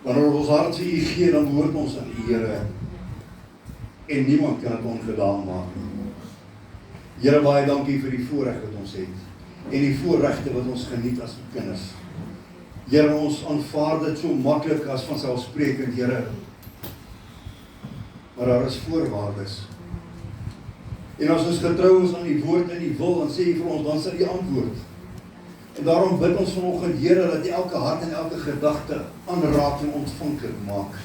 Wanneer ons hart vir U gee, dan behoort ons aan U, Here. En niemand kan dit ongedaan maak nie. Here, baie dankie vir die voorreg wat ons het. En die voorregte wat ons geniet as kinders. Here, ons aanvaar dit so maklik as vanselfsprekend, Here. Maar daar is voorwaardes. En as ons getrou is aan die woord en die wil, dan sê U vir ons, dan sal U antwoord. En daarom bid ons vanoggend, Here, dat U elke hart en elke gedagte aanraak en ontvanklik maak.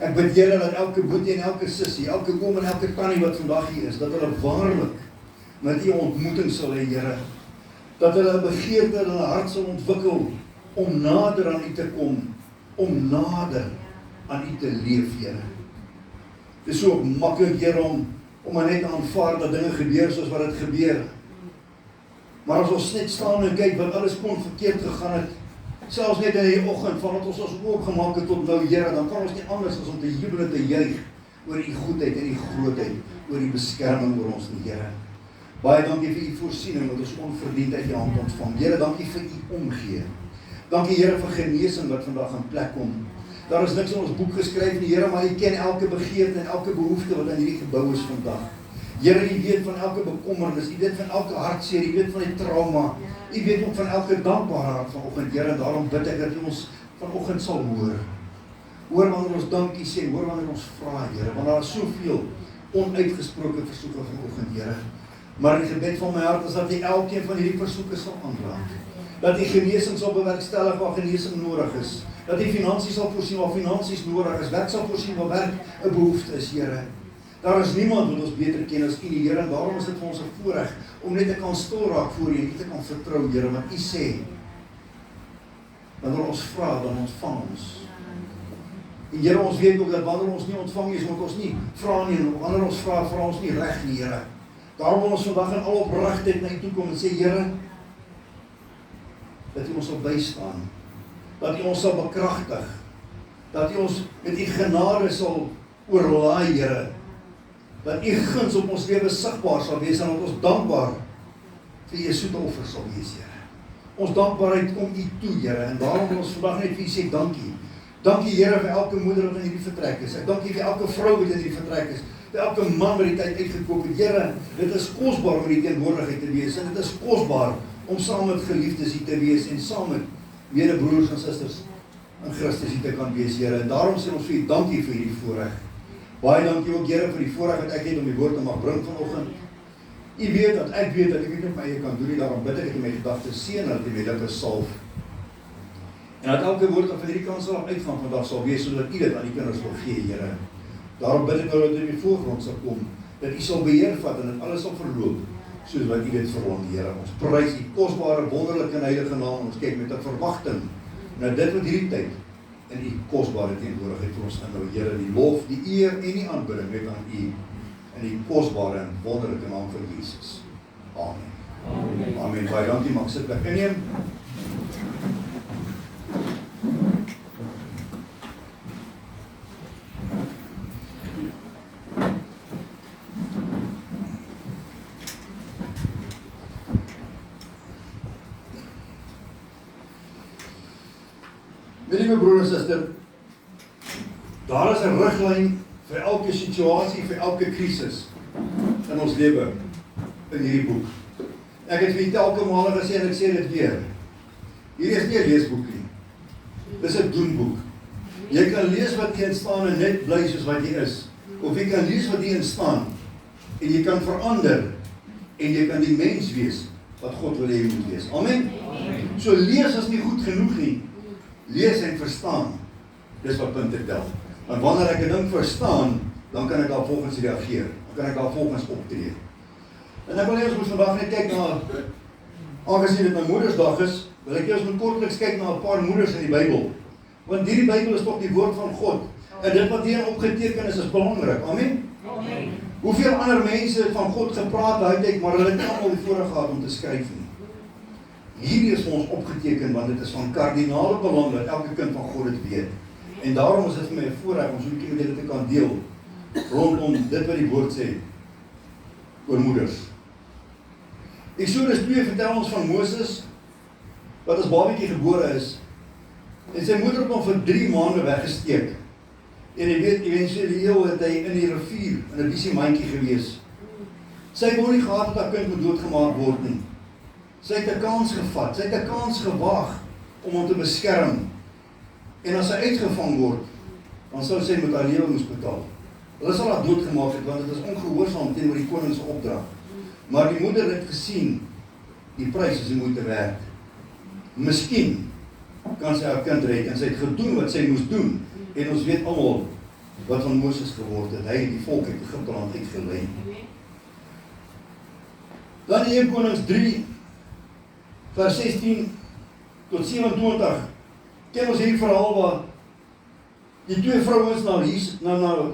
Ek bid, Here, dat elke boetie en elke sussie, elke oom en elke tannie wat vandag hier is, dat hulle waarlik met U ontmoeting sal hê, Here. Dat hulle 'n begeerte in hulle hart sal ontwikkel om nader aan U te kom, om nader aan U te leef, Here. Dit is so maklik, Here, om maar net te aanvaar dat dinge gebeur soos wat dit gebeur. Maar as ons net staan en kyk wat alles kon verkeerd gegaan het, selfs net in die oggend, vandat ons oopgemaak het tot nou, Here, dan kan ons nie anders as om te jubel en te juig oor U goedheid en U grootheid, oor U beskerming oor ons nie, Here. Baie dankie vir U voorsiening wat ons onverdiend uit U hand ontvang. Here, dankie vir U omgee. Dankie, Here, vir genesing wat vandag in plek kom. Daar is niks in ons boek geskryf nie, Here, maar U ken elke begeerte en elke behoefte wat in hierdie gebou is vandag. Here, U weet van elke bekommernis, U weet van elke hartseer, U weet van die trauma, U weet ook van elke dankbare hart vanoggend, Here, en daarom bid ek dat U ons vanoggend sal hoor. Hoor wanneer ons dankie sê, hoor wanneer ons vra, Here, want daar is soveel onuitgesproke versoeke vanoggend, Here. Maar die gebed van my hart is dat U elkeen van hierdie versoeke sal aanraak. Dat U genesing sal bewerkstellig waar genesing nodig is. Dat U finansies sal voorsien waar finansies nodig is. Werk sal voorsien waar werk 'n behoefte is, Here. Daar is niemand wat ons beter ken as U, die Here, en daarom is dit vir ons 'n voorreg om net te kan stil raak voor U en U te kan vertrou, Here, want U sê, wanneer ons vra, dan ontvang ons. En Here, ons weet ook dat wanneer ons nie ontvang is, moet ons nie vra nie, en wanneer ons vra ons nie reg nie, Here. Daarom wil ons vandag in al opregtheid na U toe kom en sê, Here, dat U ons sal bystaan, dat U ons sal bekragtig, dat U ons met U genade sal oorlaai, Here, dat U guns op ons lewe sigbaar sal wees en dat ons dankbaar vir U soete offer sal wees, Here. Ons dankbaarheid kom U toe, Here, en daarom wil ons vandag net vir U sê dankie. Dankie, Here, vir elke moeder wat in hierdie vertrek is. Ek dankie vir elke vrou wat in hierdie vertrek is. Vir elke man wat die tyd uitgekoop het. Here, dit is kosbaar om die teenwoordigheid te wees en dit is kosbaar om saam met geliefdes hier te wees en saam met medebroers en susters in Christus hier te kan wees, Here. En daarom sê ons vir U dankie vir hierdie voorreg. Baie dankie ook, Here, vir die voorreg wat ek het om die woord te mag bring vanoggend. U weet dat ek weet dat ek nie op my eie kan doen nie, daarom bid ek in my gedagtes seën dat U my dit salf. En dat elke woord wat van hierdie kant sal uitgaan vandag sal wees sodat U dit aan die kinders wil gee, Here. Daarom bid ek nou dat U in die voorgrond sal kom, dat U sal beheer vat en dat alles sal verloop, soos wat U dit verlang, Here. Ons prys U kosbare, wonderlike en heilige naam. Ons kyk met 'n verwagting na dit wat hierdie tyd in U kosbare teenwoordigheid vir ons inhou, Here. Die lof, die eer en die aanbidding net aan U in die kosbare en wonderlike naam van Jesus. Amen. Amen. Amen. Baie dankie, mag sit plek inneem. Liewe broer en suster, daar is 'n riglyn vir elke situasie, vir elke krisis in ons lewe in hierdie boek. Ek het vir julle telke male gesê en ek sê dit weer. Hierdie is nie 'n leesboek nie. Dis 'n doenboek. Jy kan lees wat hierin staan en net bly soos wat jy is. Of jy kan lees wat hierin staan en jy kan verander en jy kan die mens wees wat God wil hê jy moet wees. Amen. So lees is nie goed genoeg nie. Lees en verstaan, dis wat punte tel. Want wanneer ek 'n ding verstaan, dan kan ek daar volgens reageer. Dan kan ek daar volgens optree. En ek wil hê ons moet vandag net kyk na, aangesien dit nou Moedersdag is, wil ek eers moet kortliks kyk na 'n paar moeders in die Bybel. Want hierdie Bybel is tog die woord van God. En dit wat hierin opgeteken is belangrik. Amen. Amen. Hoeveel ander mense het van God gepraat daai tyd, maar hulle het nie almal die voorreg gehad om te skryf nie. Hierdie is vir ons opgeteken, want dit is van kardinale belang dat elke kind van God dit weet. En daarom is dit vir my 'n voorreg om so 'n bietjie met julle te kan deel rondom dit wat die woord sê oor moeders. Eksodus 2 vertel ons van Moses wat as babietjie gebore is En sy moeder het hom vir 3 maande weggesteek. En jy weet, eventueel het hy in die rivier, in 'n bisie mandjie gewees. Sy wou nie gehad dat haar kind moet doodgemaak word nie. Sy het 'n kans gevat, sy het 'n kans gewaag om hom te beskerm. En as hy uitgevang word, dan sou sy met haar lewe moes betaal. Hulle sal haar doodgemaak het, want dit is ongehoorsaam teenoor die koning se opdrag. Maar die moeder het gesien, die prys is die moeite werd. Miskien kan sy haar kind red, en sy het gedoen wat sy moes doen. En ons weet almal wat van Moses geword het. Hy het die volk uit Egipte land uitgelei. Dan in 1 Konings 3, vers 16 tot 27, ken ons hierdie verhaal waar die 2 vrouens na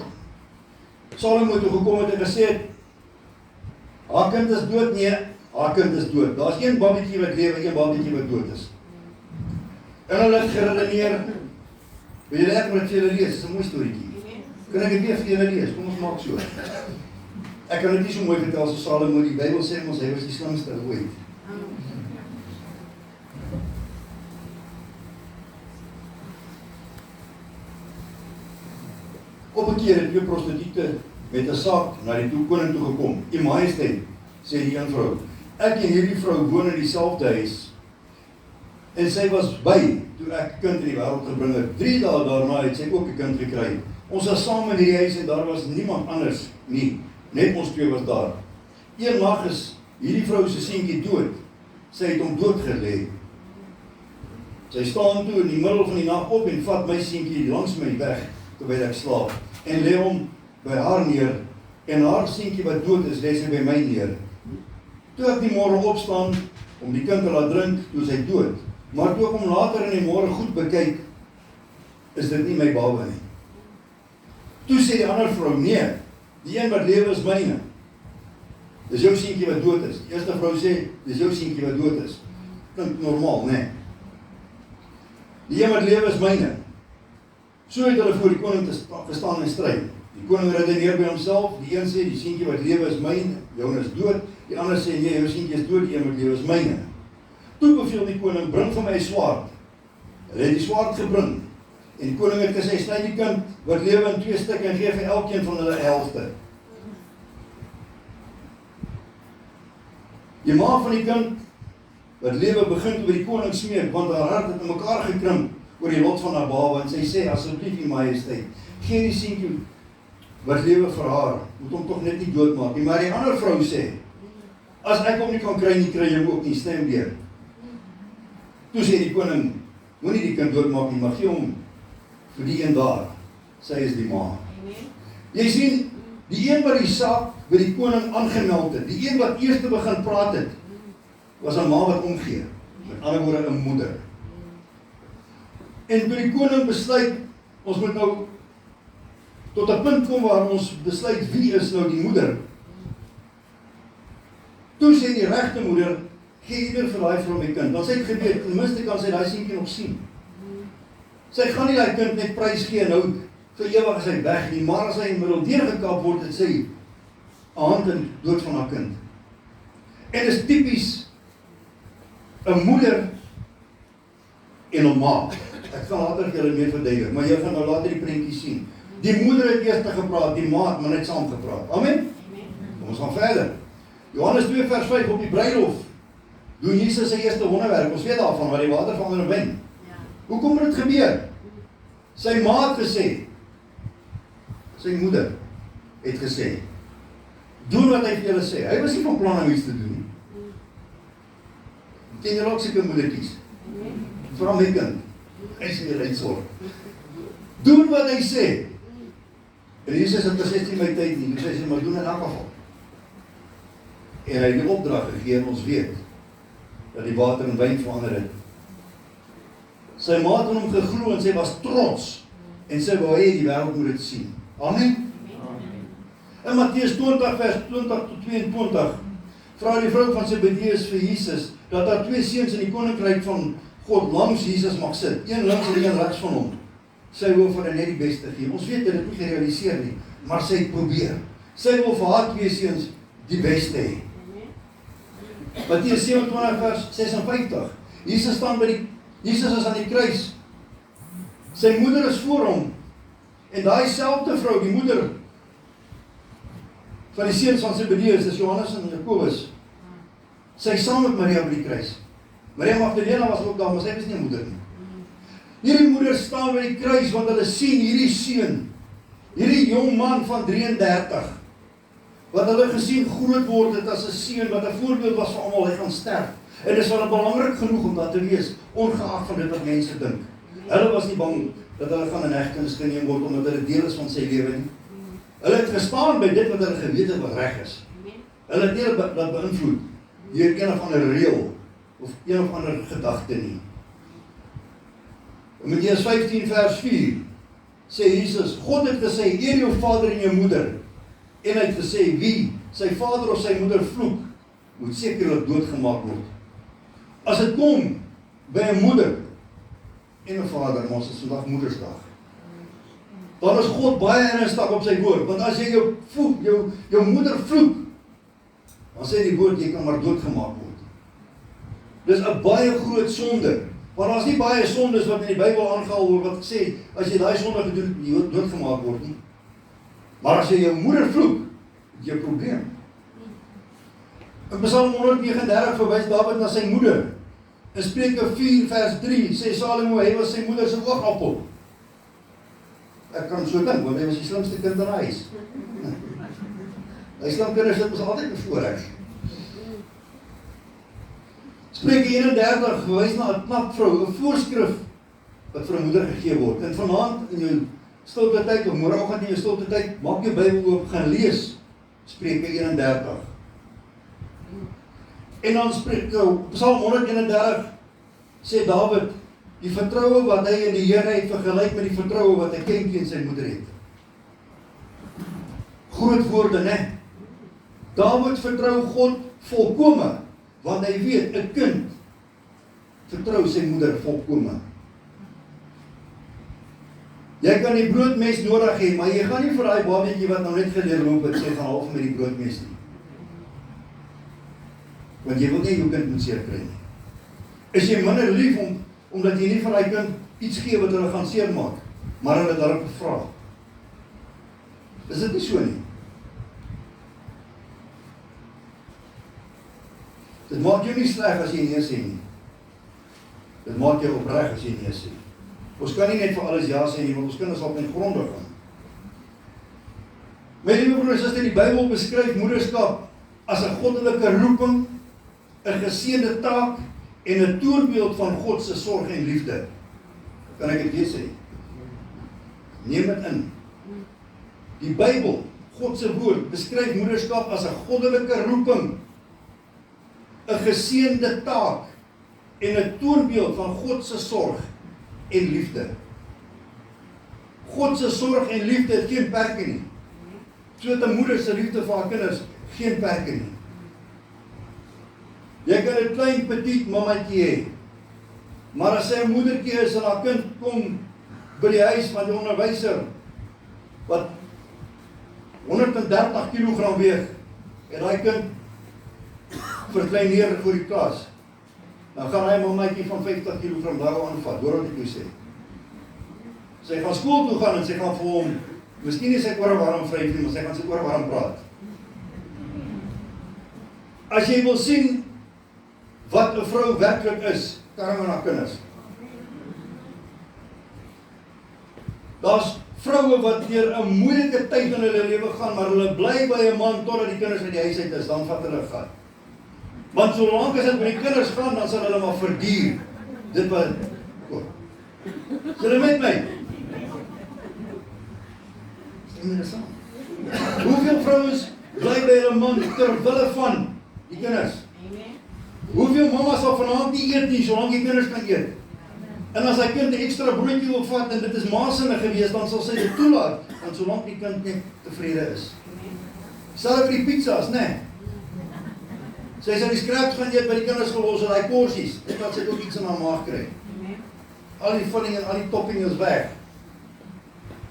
Salomo toe gekom het en gesê het, haar kind is dood, nee, haar kind is dood. Daar is 1 babietjie wat lewe, 1 babietjie wat dood is. En hulle het geredeneer, wil julle ek met julle lees, is 'n mooi storieetjie. Kan ek dit weer vir julle lees? Kom ons maak so. Ek kan dit nie so mooi vertel so Salomo, die Bybel sê ons, hy was die slimste ooit. Op 'n keer het 2 prostituie met 'n saak na die koning toe gekom. "U Majesteit," sê die een vrou, "ek en hierdie vrou woon in dieselfde huis. En sy was by toe ek 'n kind in die wêreld gebring het. 3 dae daarna het sy ook 'n kind gekry. Ons was saam in die huis en daar was niemand anders nie. Net ons 2 was daar. Een nag is hierdie vrou se seentjie dood. Sy het hom doodgelê. Sy staan toe in die middel van die nag op en vat my seentjie langs my weg terwyl ek slaap en lê hom by haar neer en haar seentjie wat dood is, lê sy by my neer. Toe ek die môre opstaan om die kind te laat drink, toe sy dood. Maar toe ek hom later in die môre goed bekyk, is dit nie my baba nie. Toe sê die ander vrou, nee, die een wat lewe is myne. Dis jou seentjie wat dood is. Die eerste vrou sê, dis jou seentjie wat dood is. Klink normaal, nee. Die een wat lewe is myne. So het hulle voor die koning gestaan en stryd. Die koning redeneer by homself, die een sê, die seentjie wat lewe is myne, joune is dood. Die ander sê, nee, jou seentjie is dood, die een wat lewe is myne. Toe beveel die koning, bring vir my 'n swaard. Hulle het die swaard gebring. En die koning het gesê, sny die kind wat lewe in 2 stukke en gee vir elkeen van hulle 'n helfte. Die ma van die kind wat lewe begin oor die koning smeek, want haar hart het in mekaar gekrimp oor die lot van haar baba, en sy sê, asseblief, U Majesteit, gee die seentjie wat lewe vir haar, moet hom tog net nie doodmaak nie. Maar die ander vrou sê, as ek hom nie kan kry nie, kry jy hom ook nie, sny hom deur. Toe sê die koning, moenie die kind doodmaak nie, maar gee hom vir die een daar. Sy is die ma. Jy sien, die een wat die saak by die koning aangemeld het, die een wat eers te begin praat het, was 'n ma wat omgee. Met ander woorde 'n moeder. En toe die koning besluit, ons moet nou tot 'n punt kom waar ons besluit wie is nou die moeder. Toe sê die regte moeder, gee ieder vir daai vrou my kind. Want sy het geweet, ten minste kan sy daai seentjie nog sien. Sy gaan nie daai kind net prys gee nou vir ewig as hy weg nie, maar as hy in middel deurgekap word, het sy 'n hand in dood van haar kind. En is tipies 'n moeder en 'n ma. Ek gaan later vir julle meer verduidelik, maar jy gaan nou later die prentjie sien. Die moeder het eers gepraat, die ma het maar net saam gepraat. Amen? Kom ons gaan verder. Johannes 2 vers 5 op die bruilof doen Jesus sy eerste wonderwerk. Ons weet daarvan, waar die water verander in wyn. Hoe kom dit gebeur? Sy ma het gesê, sy moeder het gesê, doen wat hy vir julle sê. Hy was nie van plan om iets te doen nie. Ken julle ook sulke moedertjies? Vra my kind, hy sê julle uitsorg. Doen wat hy sê. En Jesus het gesê, nie my tyd nie, dus hy sê, maar doen in elk geval. En hy het die opdrag gegee en ons weet, dat die water in wyn verander het. Sy ma het hom geglo en sy was trots, en sy wou hê die wêreld moet dit sien. Amen? In Matteus 20 vers 20 tot 22, vra die vrou van Zebedeus vir Jesus, dat daar 2 seuns in die koninkryk van God langs Jesus mag sit, een links en een regs van hom. Sy wil vir hulle net die beste gee. Ons weet dit nie gerealiseer nie, maar sy het probeer. Sy wil vir haar 2 seuns die beste hê. Matteus 27 vers 56. Jesus is aan die kruis Sy moeder is voor hom, en daai selfde vrou, die moeder van die seuns van Zebedeus, dis Johannes en Jakobus, sy saam met Maria by die kruis. Maria Magdalena was ook daar, maar sy was nie 'n moeder nie. Hierdie moeder staan by die kruis, want hulle sien hierdie seun, hierdie jong man van 33, wat hulle gesien groot word het as 'n seun, wat 'n voorbeeld was vir almal, hy gaan sterf. En dit is wel belangrik genoeg om dat te wees, ongeag van dit wat mense dink. Hulle was nie bang dat hulle gaan in hegtenis geneem word, omdat hulle deel is van sy lewe nie. Hulle het gestaan by dit wat hulle geweet het wat reg is. Hulle het nie dat beïnvloed deur een of ander reël, of een of ander gedagte nie. In Matteus 15 vers 4 sê Jesus, God het gesê, eer jou vader en jou moeder. En hy het gesê, wie sy vader of sy moeder vloek, moet sekerlik doodgemaak word. As dit kom by 'n moeder en 'n vader, ons is vandag Moedersdag, dan is God baie ernstig op sy woord, want as jy jou moeder vloek, dan sê die woord, jy kan maar doodgemaak word. Dis 'n baie groot sonde, want daar is nie baie sondes wat in die Bybel aangehaal word, wat sê, as jy daai sonde gedoen, jy doodgemaak word nie. Maar as jy jou moeder vloek, het jy 'n probleem. In Psalm 139 verwys Dawid na sy moeder. In Spreuke 4 vers 3 sê Salomo, hy was sy moeder se oogappel. Ek kan so dink, want hy was die slimste kind in die huis. Hy slim kinders het mos altyd bevoorreg. Spreuke 31 verwys na 'n knap vrou, 'n voorskrif wat vir 'n moeder gegee word. En vanaand in jou stilte tyd, of môreoggend in jou stilte tyd, maak jou Bybel oop, gaan lees Spreuke 31. En dan Psalm 131 sê Dawid, die vertroue wat hy in die Here het vergelyk met die vertroue wat 'n kindjie in sy moeder het. Groot woorde, né? Dawid vertrou God volkome, want hy weet, 'n kind vertrou sy moeder volkome. Jy kan die broodmes nodig hê, maar jy gaan nie vir daai babietjie wat nou net geleer loop het, sê gaan half met die broodmes nie. Want jy wil nie jou kind moet seer kry nie. Is jy minder lief omdat jy nie vir daai kind iets gee wat hulle gaan seermaak, maar hulle daarop vra? Is dit nie so nie? Dit maak jou nie sleg as jy nee sê nie. Dit maak jou opreg as jy nee sê. Ons kan nie net vir alles ja sê nie, want ons kinders sal ten gronde gaan. My liewe broers en susters, die Bybel beskryf moederskap as 'n goddelike roeping, 'n geseënde taak en 'n toonbeeld van God se sorg en liefde. Kan ek dit weer sê? Neem dit in. Die Bybel, God se woord, beskryf moederskap as 'n goddelike roeping, 'n geseënde taak en 'n toonbeeld van God se sorg en liefde. God se sorg en liefde het geen perke nie. So 'n moeder se liefde vir haar kinders geen perke nie. Jy kan 'n klein petit mammatjie hê, maar as sy 'n moedertjie is en haar kind kom by die huis van die onderwyser wat 130 kg weeg en daai kind verkleineer voor die klas, dan gaan hy mammatjie van 50 kg daar aanvat, hoor wat ek jou sê. Sy gaan skool toe gaan en sy gaan vir hom, miskien nie sy ore warm vryf nie, maar sy gaan sy ore warm praat. As jy wil sien wat 'n vrou werklik is, kyk maar na kinders. Daar's vroue wat deur 'n moeilike tyd in hulle lewe gaan, maar hulle bly by 'n man totdat die kinders uit die huis uit is, dan vat hulle gat. Want solank as dit by die kinders gaan, dan sal hulle maar verduur. Dit wat julle met my? Interessant. Hoeveel vrouens bly by hulle man ter wille van die kinders? Hoeveel mamas sal vanaand nie eet nie, solank die kinders kan eet? En as hy kind 'n ekstra broodjie wil vat en dit is masinne gewees, dan sal sy dit toelaat, want solank die kind net tevrede is. Selfs vir die pizzas, né? Sy sal die scraps gaan eet by die kinders gelos en daai porsies, dit wat sy ook iets in haar maag kry. Al die vulling en al die topping is weg.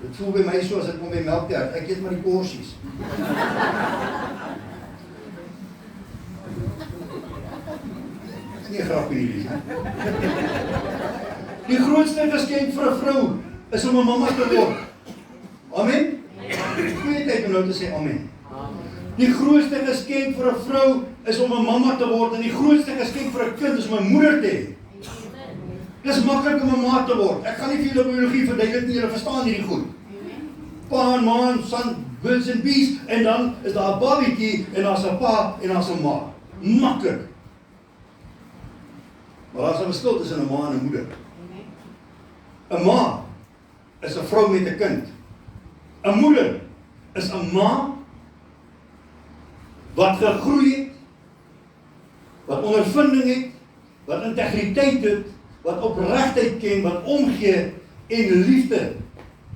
Dit voel by my so as ek kom by melktert, ek eet maar die porsies. Nie grappie nie. Die grootste geskenk vir 'n vrou is om 'n mamma te word. Amen? Goeie tyd om nou te sê amen. Die grootste geskenk vir 'n vrou is om 'n mamma te word en die grootste geskenk vir 'n kind is om 'n moeder te hê. Dis maklik om 'n ma te word. Ek gaan nie vir julle biologie verduidelik nie, julle verstaan hierdie goed. Pa en ma en son, birds and bees, en dan is daar 'n babietjie en daar's 'n pa en daar's 'n ma. Maklik. Maar daar's 'n verskil tussen 'n ma en 'n moeder. 'n Ma is 'n vrou met 'n kind. 'n Moeder is 'n ma wat gegroei het, wat ondervinding het, wat integriteit het, wat opregtheid ken, wat omgee en liefde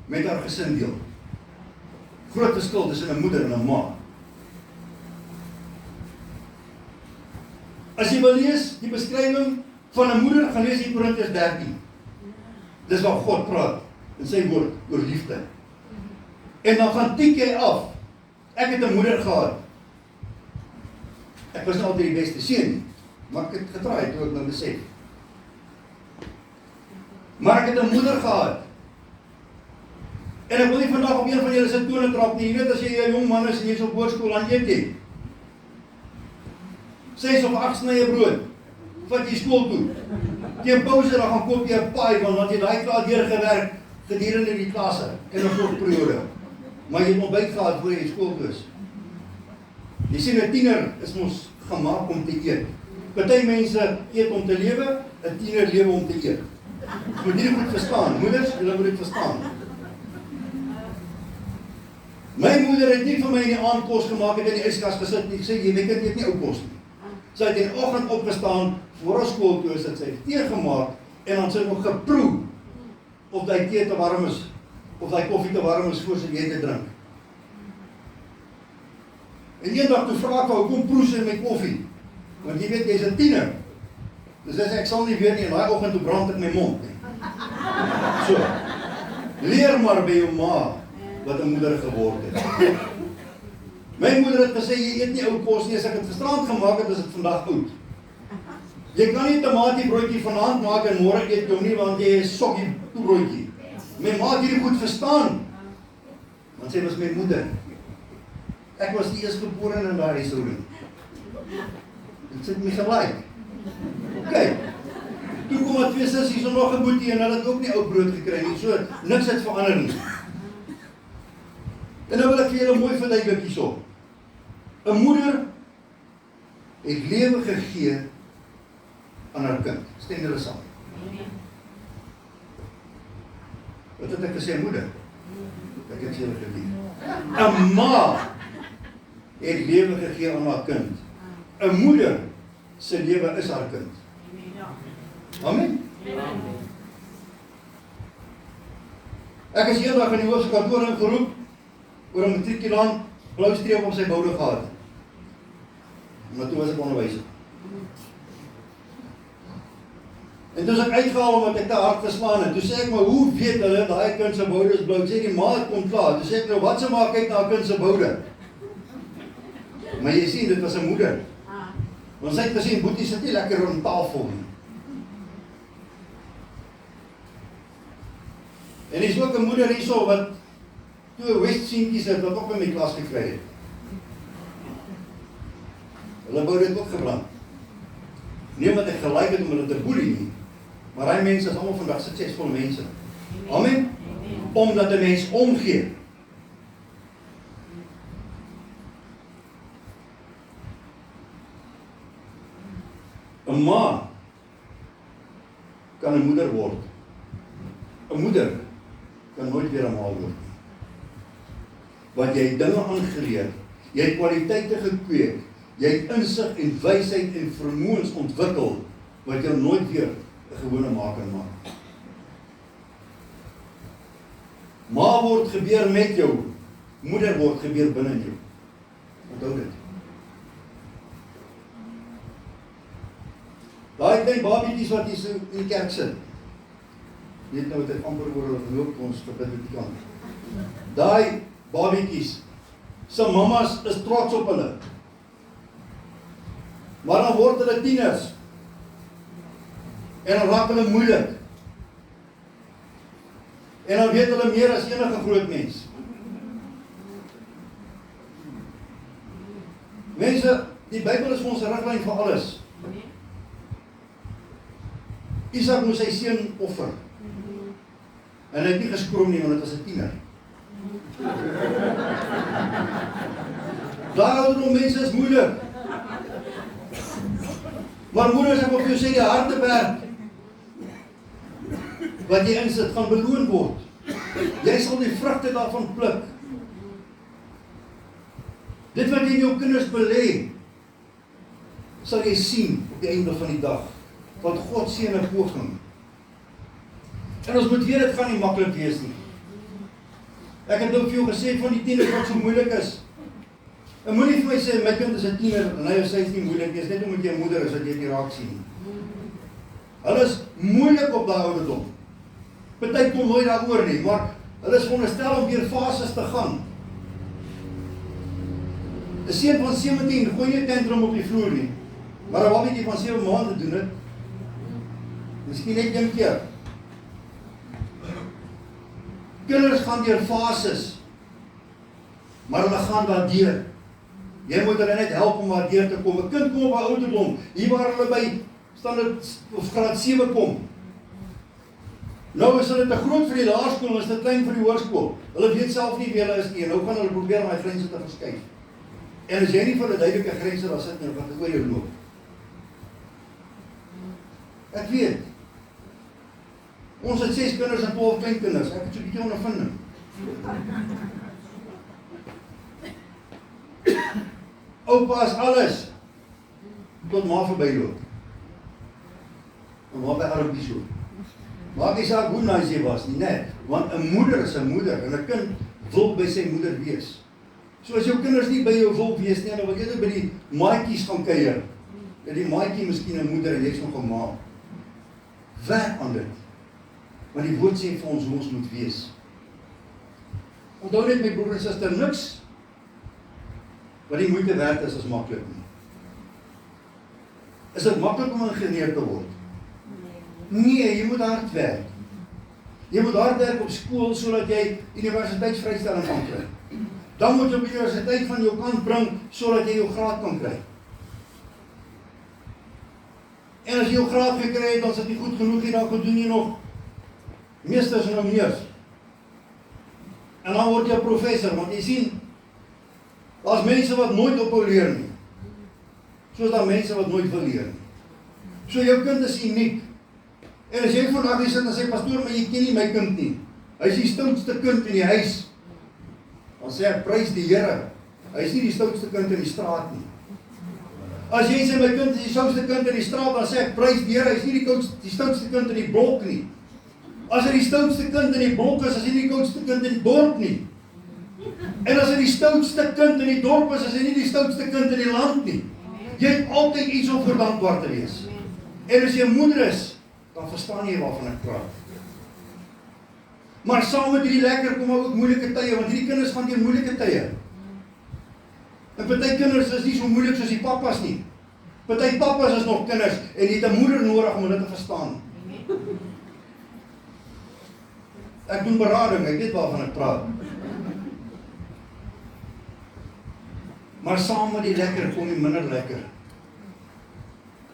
met haar gesin deel. Groot verskil tussen 'n moeder en 'n ma. As jy wil lees die beskrywing van 'n moeder, gaan lees jy Korintiërs 13. Dis waar God praat in sy woord oor liefde. En dan gaan tik jy af. Ek het 'n moeder gehad. Ek was nie altyd die beste seun nie, maar ek het getraai toe ek nou besef. Maar ek het 'n moeder gehad. En ek wil nie vandag op een van julle se tone trap nie. Jy weet as jy 'n jong man is en jy's op hoërskool, dan eet jy 6 of 8 snye brood. Vat jy skool toe. Teen pouse dan gaan koop jy 'n paai want jy daai klaar deurgewerk gedurende die klasse in 'n kort periode. Maar jy het ontbyt gehad voor jy skool toe is. Jy sien 'n tiener is mos gemaak om te eet. Party mense eet om te lewe, 'n tiener lewe om te eet. Jy moet dit goed verstaan. Moeders, julle moet dit verstaan. My moeder het nie vir my in die aand kos gemaak en in die yskas gesit nie. Ek sê jy weet dit nie ou kos nie. Sy het in die oggend opgestaan voor haar skool toe, het sy tee gemaak en dan sy nog geproe of daai tee te warm is of daai koffie te warm is voor sy jy te drink. En eendag toe vra ek haar, hoekom proe sy my koffie? Want jy weet jy's 'n tiener. Dus sy sê ek sal nie weet nie en daai oggend toe brand ek my mond nie. So. Leer maar by jou ma wat 'n moeder geword het. My moeder het gesê, jy eet nie ou kos nie, as ek het gisterand gemaak het, is dit vandag oud. Jy kan nie tomatiebroodjie vanaand maak en môre eet jy hom nie, want jy is sokkie broodjie. My ma het hierdie goed verstaan, want sy was my moeder. Ek was die eerstgebore in daardie huishouding. Dit sit my gelyk. OK. Toe kom daar 2 sissies en nog 'n boetie en hulle het ook nie ou brood gekry nie, so niks het verander nie. En nou wil ek vir julle mooi verduidelik hierso. 'n Moeder het lewe gegee aan haar kind. Stem julle saam? Wat het ek gesê, moeder? Ek het julle geleer. 'n Ma het lewe gegee aan haar kind. 'n Moeder se lewe is haar kind. Amen? Ek is eendag in die hoofsekantoor ingeroep oor 'n matrikulant blou streep op sy boude gehad. Maar toe was ek onderwyser. En toe is ek uitgehaal omdat ek te hard verslaan het. Toe sê ek maar, hoe weet hulle daai kind se boude is blou? Ek sê die ma het kom klaar. Toe sê ek nou, wat se maak kyk na 'n kind se boude? Maar jy sien, dit was 'n moeder. Want sy het gesien, boetie sit nie lekker rond tafel nie. En is ook 'n moeder hierso wat 2 West seentjies het wat ook in my klas gekry het. Hulle wou dit ook gebrand. Nie omdat ek gelyk het om hulle te boelie nie, maar daai mense is almal vandag suksesvolle mense. Amen? Omdat 'n mens omgee. Een ma kan een moeder word. Een moeder kan nooit weer een ma word. Want jy het dinge aangeleer, jy het kwaliteite gekweek, jy het insig en wysheid en vermoëns ontwikkel, wat jou nooit weer een gewone ma kan maak. Ma word gebeur met jou, moeder word gebeur binne jou. Onthou dit. Daai klein babietjies wat hier so in die kerk sit. Net nou het ek amper oor hulle loop ons gebid op die kant. Daai babietjies, se mamas is trots op hulle. Maar dan word hulle tieners. En dan raak hulle moeilik. En dan weet hulle meer as enige groot mens. Mense, die Bybel is vir ons 'n riglyn vir alles. Isak moes sy seun offer. En hy het nie geskroom nie, want dit was 'n tiener. Daar ouderdom mense is moeilik. Maar moeders, ek wil vir jou sê, die harde werk wat jy insit, gaan beloon word. Jy sal die vrugte daarvan pluk. Dit wat jy in jou kinders belê, sal jy sien op die einde van die dag. Want God seën 'n poging. En ons moet weet, dit gaan nie maklik wees nie. Ek het ook vir jou gesê van die tieners wat so moeilik is. En moenie vir my sê, my kind is 'n tiener, en hy of sy is nie moeilik nie, is net omdat jy 'n moeder is, dat jy dit nie raak sien nie. Hulle is moeilik op daai ouderdom. Party kom nooit daaroor nie, maar hulle is veronderstel om deur fases te gaan. 'n Seun van 17, gooi nie 'n tantrum op die vloer nie. Maar 'n babatjie van 7 maande doen dit. Miskien net een keer. Kinders gaan deur fases, maar hulle gaan daardeur. Jy moet hulle net help om daardeur te kom. 'n Kind kom op 'n ouderdom, hier waar hulle by standaard of graad 7 kom. Nou is hulle te groot vir die laerskool, is te klein vir die hoërskool. Hulle weet self nie wie hulle is nie, en nou gaan hulle probeer om die grense te verskuif. En as jy nie vir 'n duidelike grense daar sit nie, dan gaan dit oor jou loop. Ek weet. Ons het 6 kinders en 12 kleinkinders. Ek het so 'n bietjie ondervinding. Oupa is alles. Tot ma verbyloop. En ma by Arabie so. Maak nie saak hoe nice jy was nie, net. Want 'n moeder is 'n moeder en 'n kind wil by sy moeder wees. So as jou kinders nie by jou wil wees nie, dan wil jy net by die maatjies gaan kuier. En die maatjie miskien 'n moeder en jy's nog 'n ma. Werk aan dit. Want die woord sê vir ons hoe ons moet wees. Onthou net, my broer en suster, niks wat die moeite werd is maklik nie. Is dit maklik om ingenieur te word? Nee, jy moet hard werk. Jy moet hard werk op skool sodat jy universiteitsvrystelling kan kry. Dan moet jy op universiteit van jou kant bring sodat jy jou graad kan kry. En as jy jou graad gekry het, dan is dit nie goed genoeg nie, dan doen jy nog meesters en meneers. En dan word jy 'n professor, want jy sien, daar's mense wat nooit ophou leer nie. Soos daar mense wat nooit wil leer nie. So jou kind is uniek. En as jy vandag hier sit en sê, pastoor, maar jy ken nie my kind nie. Hy is die stoutste kind in die huis. Dan sê ek, prys die Here. Hy is nie die stoutste kind in die straat nie. As jy sê, my kind is die stoutste kind in die straat, dan sê ek, prys die Here, hy is nie die stoutste kind in die blok nie. As hy die stoutste kind in die blok is hy nie die stoutste kind in die dorp nie. En as hy die stoutste kind in die dorp is hy nie die stoutste kind in die land nie. Jy het altyd iets om vir dankbaar te wees. En as jy 'n moeder is, dan verstaan jy waarvan ek praat. Maar saam met hierdie lekker kom ook moeilike tye, want hierdie kinders gaan deur moeilike tye. En party kinders is nie so moeilik soos die pappas nie. Party pappas is nog kinders en jy het 'n moeder nodig om dit te verstaan. Ek doen berading, ek weet waarvan ek praat. Maar saam met die lekker kom die minder lekker.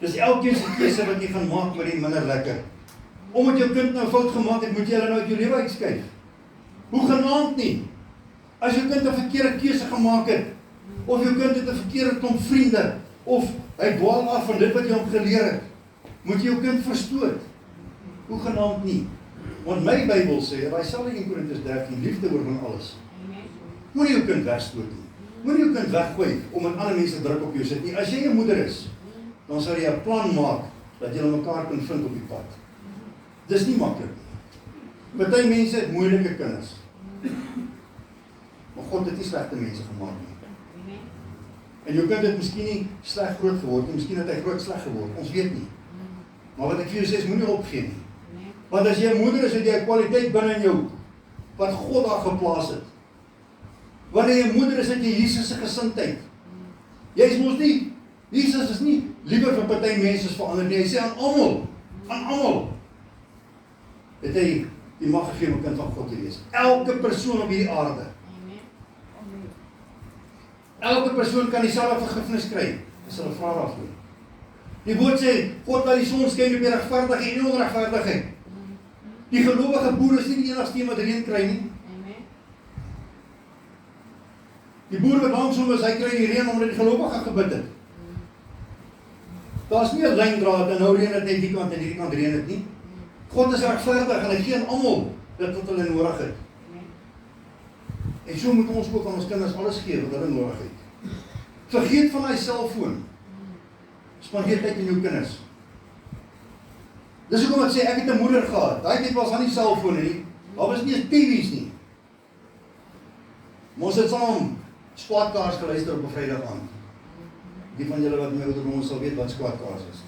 Dis elkeen se keuse wat jy gaan maak met die minder lekker. Omdat jou kind nou fout gemaak het, moet jy hulle nou uit jou lewe uitskuif. Hoe genaamd nie. As jou kind 'n verkeerde keuse gemaak het, of jou kind het 'n verkeerde klomp vriende, of hy dwaal af van dit wat jy hom geleer het, moet jy jou kind verstoot. Hoe genaamd nie. Want my Bybel sê, daai selfde 1 Korintiërs 13, liefde oor van alles. Moenie jou kind wegstoot nie. Moenie jou kind weggooi om aan ander mense druk op jou sit nie. As jy 'n moeder is, dan sal jy 'n plan maak dat julle mekaar kan vind op die pad. Dis nie maklik nie. Party mense het moeilike kinders. Maar God het nie slegte mense gemaak nie. En jou kind het miskien nie sleg groot geword nie, miskien het hy groot sleg geword. Ons weet nie. Maar wat ek vir jou sê is, moenie opgee nie. Want as jy 'n moeder is, het jy 'n kwaliteit binne in jou wat God daar geplaas het. Wanneer jy 'n moeder is, het jy Jesus se gesindheid. Jy is mos nie, Jesus is nie liewer vir party mense as vir ander nie. Hy sê aan almal, het hy jy mag gegee om 'n kind van God te wees. Elke persoon op hierdie aarde. Elke persoon kan dieselfde vergifnis kry, as hulle vra daarvoor. Die woord sê, God laat die son skyn op die regverdige en die onregverdigheid. Die gelowige boer is nie die enigste een wat reën kry nie. Die boer wat langsom is, hy kry die reën omdat die gelowige gebid het. Daar is nie 'n lyndraad en nou reën dit net die kant en hierdie kant reën dit nie. God is regverdig en hy gee aan almal dit wat hulle nodig het. En so moet ons ook aan ons kinders alles gee wat hulle nodig het. Vergeet van hy selfoon. Spandeer tyd in jou kinders. Dis hoekom ek sê, ek het 'n moeder gehad. Daai tyd was aan die selfoon nie. Daar was nie eens TV's nie. Ons het saam Skwaadkaars geluister op 'n Vrydag aand. Die van julle wat my ouderdom sal weet wat Skwaadkaars is.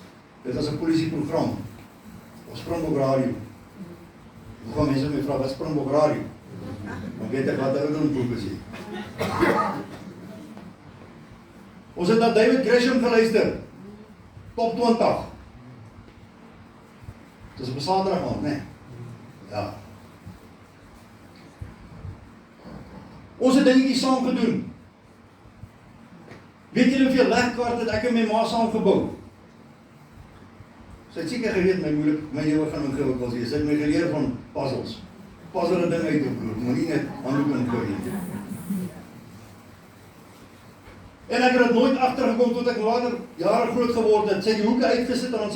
Dit was 'n polisieprogram op Springbok Radio. Hoe gaan mense my vra wat Springbok Radio? Dan weet ek wat ouderdom boek is hier. Ons het na David Gresham geluister. Top 20. Dis op Saterdag aand, né? Ja. Ons het dingetjies saam gedoen. Weet julle hoeveel legkaarte het ek en my ma saam gebou? Sy het seker geweet my lewe gaan ingewikkeld wees. Sy het my geleer van puzzles. Puzzle 'n ding uit op groep, maar nie net handdoek ingooi nie. En ek het dit nooit agtergekom tot ek later jare groot geword het. Sy het die hoeke uitgesit en dan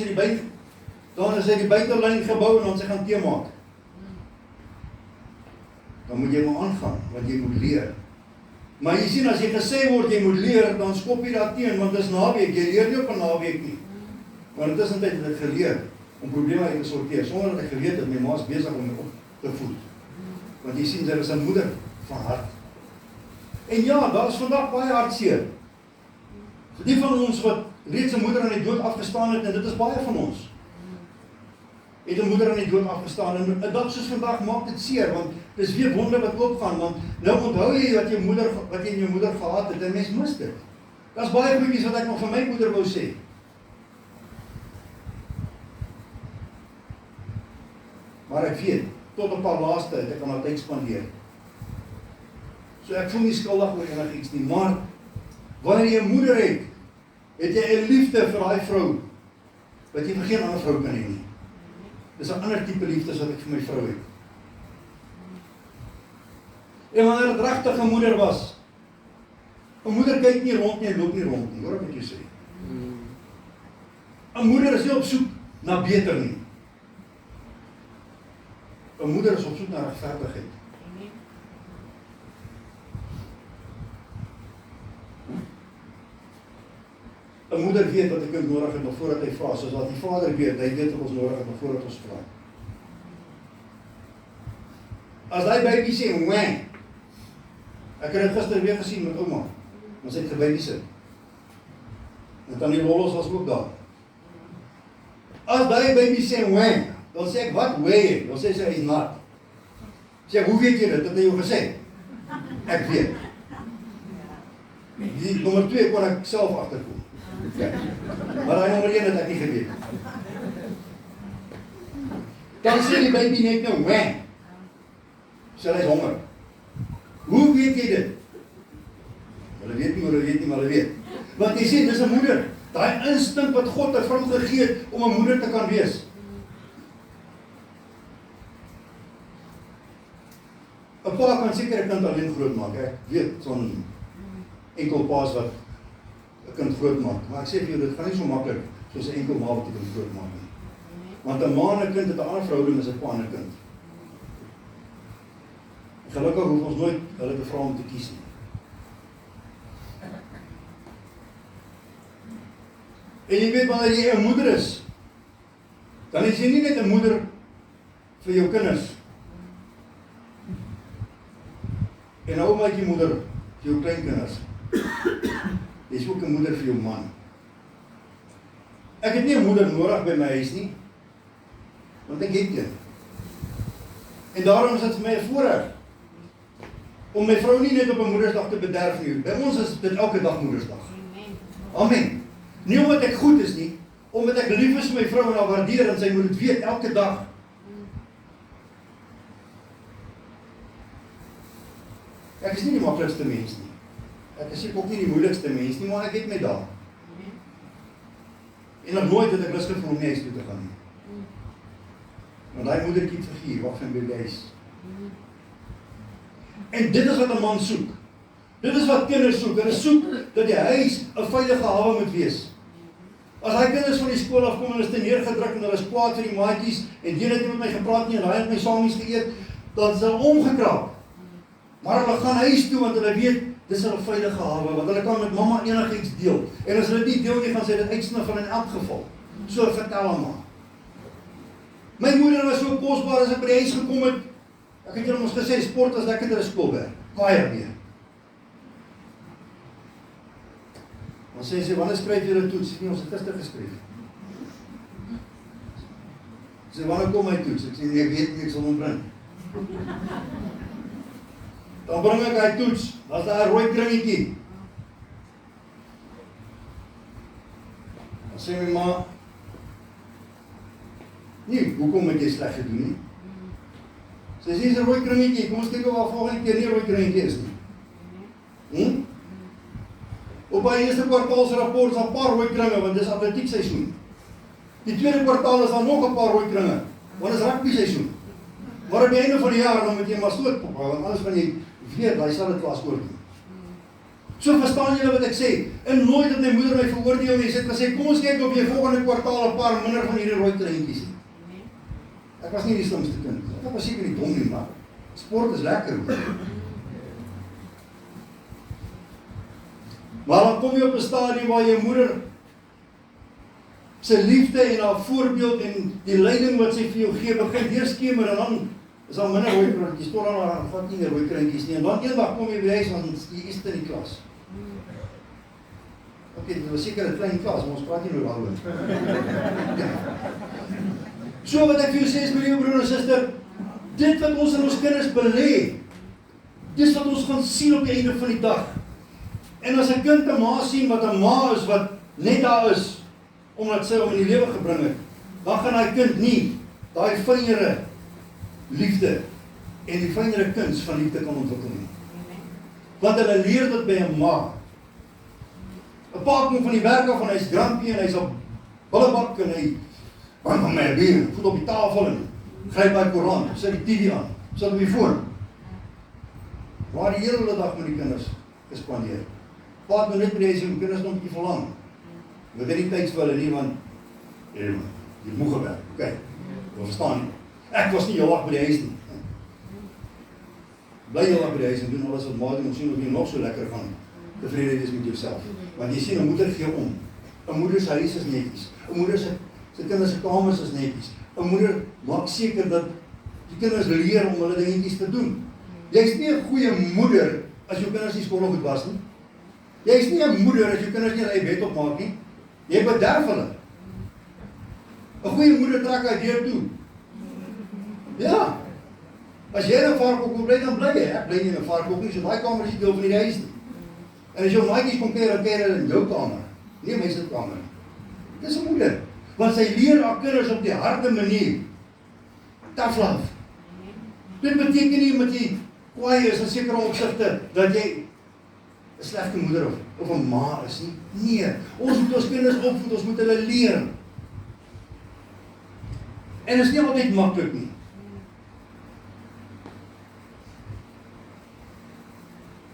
sy die buitelyn gebou en dan sy gaan tee maak. Dan moet jy maar aangaan, want jy moet leer. Maar jy sien, as jy gesê word, jy moet leer, dan skop jy daar teen, want dis naweek, jy leer nie op 'n naweek nie. Maar intussen het ek geleer om probleme uit te sorteer, sonder dat ek geweet het, my ma is besig om my op te voed. Want jy sien, sy is 'n moeder van hart. En ja, daar is vandag baie hartseer. So die van ons wat reeds 'n moeder aan die dood afgestaan het, en dit is baie van ons, het 'n moeder aan die dood afgestaan, en 'n dag soos vandag maak dit seer, want dis weer wonde wat oopgaan, want nou onthou jy wat jy in jou moeder gehad het, en mens mis dit. Daar's baie goedjies wat ek nog van my moeder wou sê. Maar ek weet, tot op haar laaste het ek aan haar tyd spandeer. So ek voel nie skuldig oor enigiets nie, maar wanneer jy 'n moeder het, het jy 'n liefde vir daai vrou, wat jy vir geen ander vrou kan hê nie. Dis 'n ander tipe liefde as wat ek vir my vrou het. En wanneer dit regtig 'n moeder was, 'n moeder kyk nie rond nie en loop nie rond nie, hoor wat ek jou sê. 'n moeder is nie op soek na beter nie. 'n moeder is op soek na regverdigheid. 'n moeder weet wat 'n kind nodig het nog voordat hy vra, soos wat die vader weet, hy weet wat ons nodig het nog voordat ons vra. As hy baby sê, wang. Ek het dit gister weer gesien met ouma. Ons het gebabysit. En dan die Lollos was ook daar. As die baby sê, wang, dan sê ek, wat wang? Dan sê sy, hy is nat. Sê, hoe weet jy dit? Dat hy jou gesê? Ek weet. Die nommer 2 kon ek self agterkom. Ja. Maar hy nommer 1 het ek nie geweet. Dan sê die baby net nou, wang. Sê hy is honger. Hoe weet jy dit? Hulle weet nie, maar hulle weet. Want jy sê, dis 'n moeder. Daai instink wat God 'n vrou gegee het om 'n moeder te kan wees. 'n Pa kan seker 'n kind alleen grootmaak, ek weet, son enkel paas wat 'n kind grootmaak. Maar ek sê vir jou, dit gaan nie so maklik soos 'n enkel ma wat 'n kind grootmaak nie. Want 'n ma en 'n kind het 'n ander verhouding as 'n pa en 'n kind. Gelukkig hoef ons nooit hulle te vra om te kies nie. En jy weet, wanneer jy 'n moeder is, dan is jy nie net 'n moeder vir jou kinders. En nou maak jy moeder vir jou kleinkinders. Jy is ook 'n moeder vir jou man. Ek het nie 'n moeder nodig by my huis nie, want ek het een. En daarom is dit vir my 'n voorreg om my vrou nie net op 'n Moedersdag te bederf nie. By ons is dit elke dag Moedersdag. Amen. Nie omdat ek goed is nie, omdat ek lief is vir my vrou en haar waardeer, en sy moet dit weet elke dag. Ek is nie die maklikste mens nie. Ek is ook nie die moeilikste mens nie, maar ek het my daar. En nog nooit het ek lus gevoel om nie huis toe te gaan nie. Want daai moedertjie figuur, wat van by huis. En dit is wat 'n man soek. Dit is wat kinders soek. Hulle soek dat die huis 'n veilige hawe moet wees. As hy kinders van die skool afkom en hulle is te neergedruk en hulle is kwaad vir die maatjies en die het nie met my gepraat nie en hy het my samies geëet, dan is hulle omgekrap. Maar hulle gaan huis toe want hulle weet dis 'n veilige hawe want hulle kan met mamma enigiets deel. En as hulle dit deel nie, gaan sy dit uitsniffel in elk geval. So vertel hom maar. My moeder was so kosbaar as ek by die huis gekom het. Ek het julle mos gesê sport as lekkerder as skoolwerk. Baie meer. Maar sê, wanneer skryf jy 'n toets? Nee, ons het gister geskryf. Sê, wanneer kom my toets? Ek sê, nee, ek weet nie, ek sal hom bring. Dan bring ek hy toets, dan is daar 'n rooi kringetjie. Dan sê my ma, nee, hoekom het jy sleg gedoen nie? Sy sê, is 'n rooi kringetjie, kom ons kyk of waar volgende keer nie 'n rooi kringetjie is nie. Op my eerste kwartaalsrapport is daar 'n paar rooi kringe, want dis atletiek seisoen. Die tweede kwartaal is daar nog 'n paar rooi kringe, want dis rugby seisoen. Maar op die einde van die jaar, dan moet jy maar stootpop hou, want anders van jy weer, daai sal dit klas oor doen. So verstaan julle wat ek sê, en nooit het my moeder my veroordeel nie, sy het gesê, kom ons kyk of jy volgende kwartaal 'n paar minder van hierdie rooi krintjies het. Ek was nie die slimste kind, ek was seker nie dom nie, maar sport is lekker. Maar dan kom jy op 'n stadium waar jou moeder sy liefde en haar voorbeeld en die leiding wat sy vir jou gee, begin deurskemer en dan is daar minder rooi krintjies, tot dan vat nie meer rooi krintjies nie. En dan eendag kom jy by huis want jy is in die klas. Oké, dit was seker 'n klein klas, maar ons praat nie oor daaroor. So wat ek vir jou sê is, my liewe broer en suster, dit wat ons in ons kinders belê, dis wat ons gaan sien op die einde van die dag. En as 'n kind 'n ma sien wat 'n ma is wat net daar is omdat sy hom in die lewe gebring het, dan gaan daai kind nie daai fynere liefde en die fynere kuns van liefde kan ontwikkel nie. Want hulle leer dit by 'n ma. 'n Pa kom van die werk af en hy's grumpy en hy's op bullebak en hy bang van my bier, voet op die tafel en gryp by Koran, sit die TV aan, sit op die foon. Waar die hele dag met die kinders gespandeer. Pa het net by die kinders nog 'n bietjie verlang. Wat het nie tyd vir hulle nie, want jy moeg gewerk. Okay. Jy verstaan nie. Ek was nie heel dag by die huis nie. Bly heel dag by die huis en doen alles wat maak en ons sien of jy nog so lekker gaan tevrede wees met jouself. Want jy sien 'n moeder gee om. 'n Moeder se huis is netjies. 'n Moeder se kinders se kamers is netjies. 'n Moeder maak seker dat die kinders leer om hulle dingetjies te doen. Jy's nie 'n goeie moeder as jou kinders nie skool goed was nie. Jy's nie 'n moeder as jou kinders nie hulle bed opmaak nie. Jy bederf hulle. 'n Goeie moeder trek uit deur toe. Ja. As jy in 'n varkhok wil bly, dan bly jy. Ek bly nie in 'n varkhok nie, so daai kamer is nie deel van die huis nie. En as jou maatjies kom kuier, dan kuier hulle in jou kamer, nie in my sitkamer nie. Dis 'n moeder, want sy leer haar kinders op die harde manier. Tough love. Dit beteken nie omdat jy kwaai is in sekere opsigte dat jy 'n slegte moeder of 'n ma is nie. Nee, ons moet ons kinders opvoed, ons moet hulle leer. En dit is nie altyd maklik nie.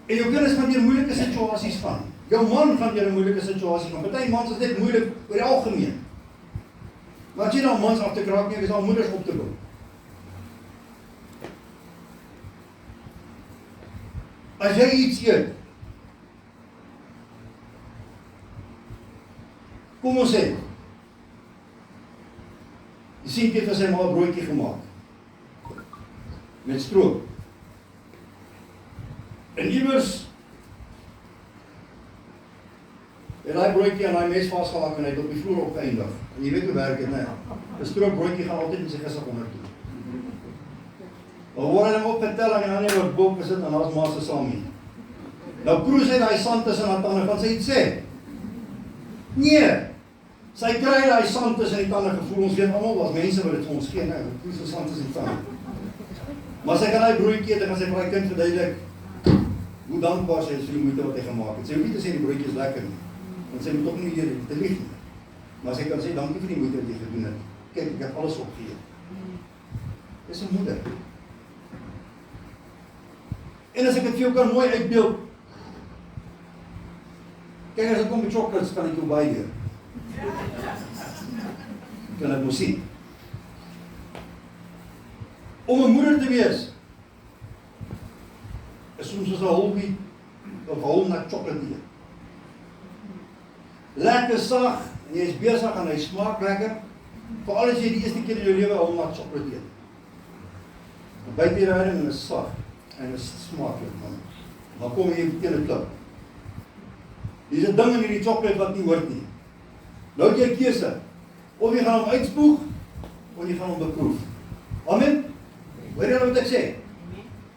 En jou kinders gaan deur moeilike situasies gaan. Jou man gaan deur 'n moeilike situasie gaan. Party mans is net moeilik oor die algemeen. Maar as jy nou mans af te kraak nie, is al moeders op te bou. As jy iets eet, kom ons sê, die seentjie het vir sy ma 'n broodjie gemaak, met stroop. En iewers het daai broodjie aan daai mes vasgehak en hy het op die vloer opgeëindig. En jy weet hoe werk dit, né? 'n stroopbroodjie gaan altyd in sy gesig onder toe. Maar hoor hulle op vertel en die ander word boek gesit en daar's maar se saam nie. Nou proes hy daai sand tussen haar tande, want sy het sê, nee, sy kry daai sand tussen die tande gevoel, ons weet almal was mense wat dit vir ons gee, nou, proes die sand tussen die tande. Maar sy kan daai broodjie eet en as sy vir daai kind verduidelik, hoe dankbaar sy is vir die moeite wat hy gemaak het. Sy hoef nie te sê die broodjie is lekker nie, want sy moet ook nie hier te lieg nie. Maar sy kan sê, dankie vir die moeite wat jy gedoen het. Kyk, ek het alles opgegee. Dis 'n moeder. En as ek dit vir jou kan mooi uitbeeld, kyk, as ek kom met chocolates, kan ek jou baie leer. Kan ek mos sien. Om 'n moeder te wees, is soms soos 'n holbie, of hol na chocolate eet. Lekker sag, en jy is besig en hy smaak lekker, veral as jy die eerste keer in jou lewe hol na chocolate eet. Byt die ryding en is sag, en is smaaklik, man. Dan kom jy teen 'n klip. Hier is 'n ding in hierdie chocolate wat nie hoort nie. Nou het jy 'n keuse, of jy gaan hom uitspoeg, of jy gaan hom beproef. Amen? Hoor jy wat ek sê?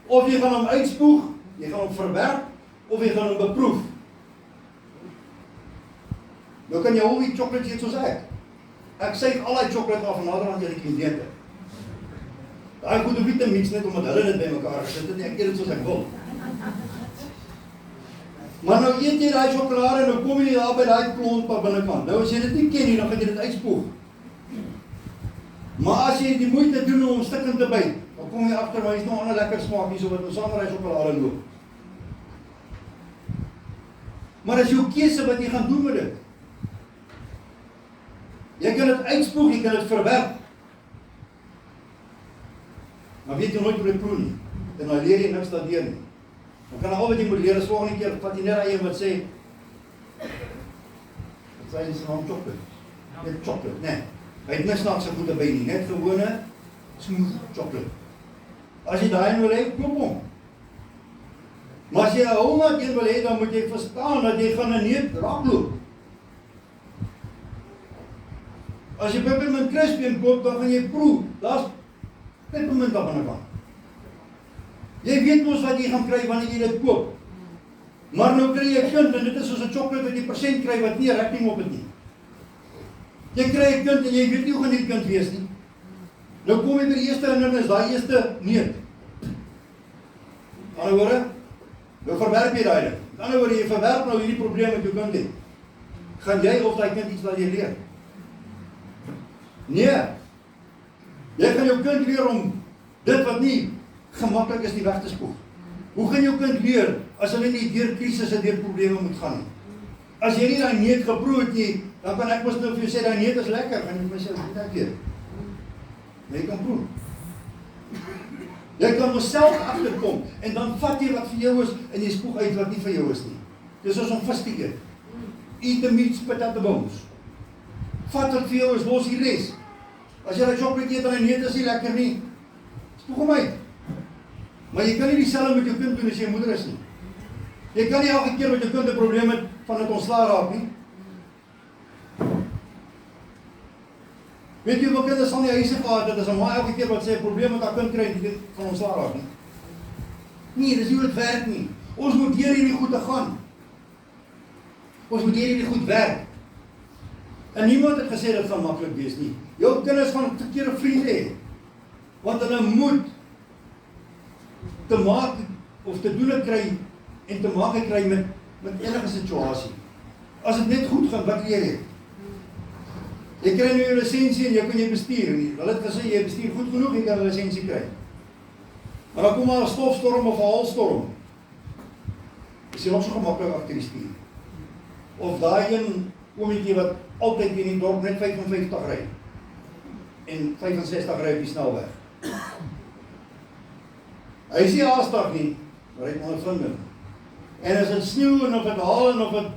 Of jy gaan hom uitspoeg, jy gaan hom verwerp, of jy gaan hom beproef. Nou kan jy al die chocolate eet soos ek. Ek suig al die chocolate af en naderhand jy die neete. Daai goeie vitamines net omdat hulle dit bymekaar gesit het, ek eet dit soos ek wil. Maar nou eet jy daai sjokolade en nou kom jy daar by daai klont op binnekant. Nou as jy dit nie ken nie, dan gaan jy dit uitspoeg. Maar as jy die moeite doen om stukkend te byt, dan kom jy agter maar hy's nog 'n ander lekker smaak hier so wat ons saam met daai sjokolade loop. Maar as jou keuse wat jy gaan doen met dit. Jy kan dit uitspoeg, jy kan dit verwerp. Maar weet jy nooit hoe dit proe nie. En dan leer jy niks daardeur nie. Dan kan al wat jy moet leer is volgende keer, vat jy net aan een wat sê, wat sê jy sy naam chocolate? Net chocolate, nee. Hy het niks naaks so goed by nie, net gewone, smooth chocolate. As jy daai wil hê, koop hom. Maar as jy 'n hongerd een wil hê, dan moet jy verstaan dat jy gaan 'n neut raakloop. As jy peppermint crispy koop, dan gaan jy proe. Daar's peppermint op binnekant. Jy weet mos wat jy gaan kry wanneer jy dit koop. Maar nou kry jy 'n kind en dit is soos 'n chocolate wat jy persent kry wat nie 'n wrapping op het nie. Jy kry 'n kind en jy weet nie hoe gaan die kind wees nie. Nou kom jy by die eerste hindernis, daai eerste neut. Aan die ander woorde, nou verwerp jy daai ding. Aan die ander woorde, jy verwerp nou hierdie probleem met jou kind hê. Gaan jy of daai kind iets wat jy leer? Nee. Jy gaan jou kind leer om dit wat nie gemaklik is nie weg te spoeg. Hoe gaan jou kind leer as hulle nie deur krisisse en deur probleme moet gaan nie? As jy nie daai neut geproe het nie, dan kan ek mos nou vir jou sê daai neut is lekker, gaan jy vir my sê dit ek keer. Jy kan proe. Jy kan myself agterkom en dan vat jy wat vir jou is en jy spoeg uit wat nie vir jou is nie. Dis soos om vis te eet. Eat the meat, spit out the bones. Vat wat vir jou is, los die res. As jy daai chocolate eet en die neut is nie lekker nie, spoeg hom uit. Maar jy kan nie dieselfde met jou kind doen as jy 'n moeder is nie. Jy kan nie elke keer met jou kind 'n probleem het van dit ontslaa raak nie. Weet jy wat kinders van die huise gehad het, as 'n ma elke keer wat sê 'n probleem met haar kind kry, dit van ontslaa raak nie. Nee, dis nie hoe dit werk nie. Ons moet deur hierdie goed te gaan. Ons moet deur hierdie goed werk. En niemand het gesê dit gaan maklik wees nie. Jou kinders gaan verkeerde vriende hê. Want hulle moet te maak of te doen kry en te maak kry met enige situasie. As dit net goed gaan, wat leer jy? Jy kry nou jou lisensie en jy kan jy bestuur nie. Hulle het gesê jy bestuur goed genoeg, jy kan 'n lisensie kry. Maar dan kom maar 'n stofstorm of 'n haalstorm. Is jy nog so gemaklik agter die stuur? Of daai een oometjie wat altyd in die dorp net 55 ry en 65 ry op die snelweg. Hy is nie haastig nie, maar hy het ondervinding. En as dit sneeu en of dit haal en of dit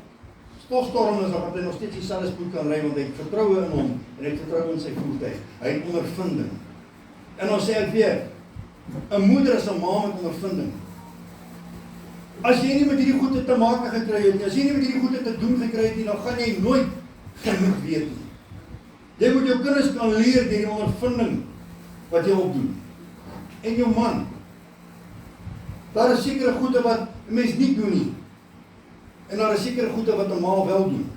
stofstorm is, dan gaan hy nog steeds dieselfde spoed kan ry, want hy het vertroue in hom en hy het vertroue in sy voertuig. Hy het ondervinding. En dan sê ek weer, 'n moeder is 'n ma met ondervinding. As jy nie met hierdie goede te maak gekry het nie, as jy nie met hierdie goede te doen gekry het nie, dan gaan jy nooit genoeg weet nie. Jy moet jou kinders kan leer deur die ondervinding wat jy opdoen. En jou man. Daar is sekere goede wat 'n mens nie doen nie. En daar is sekere goede wat 'n ma wel doen.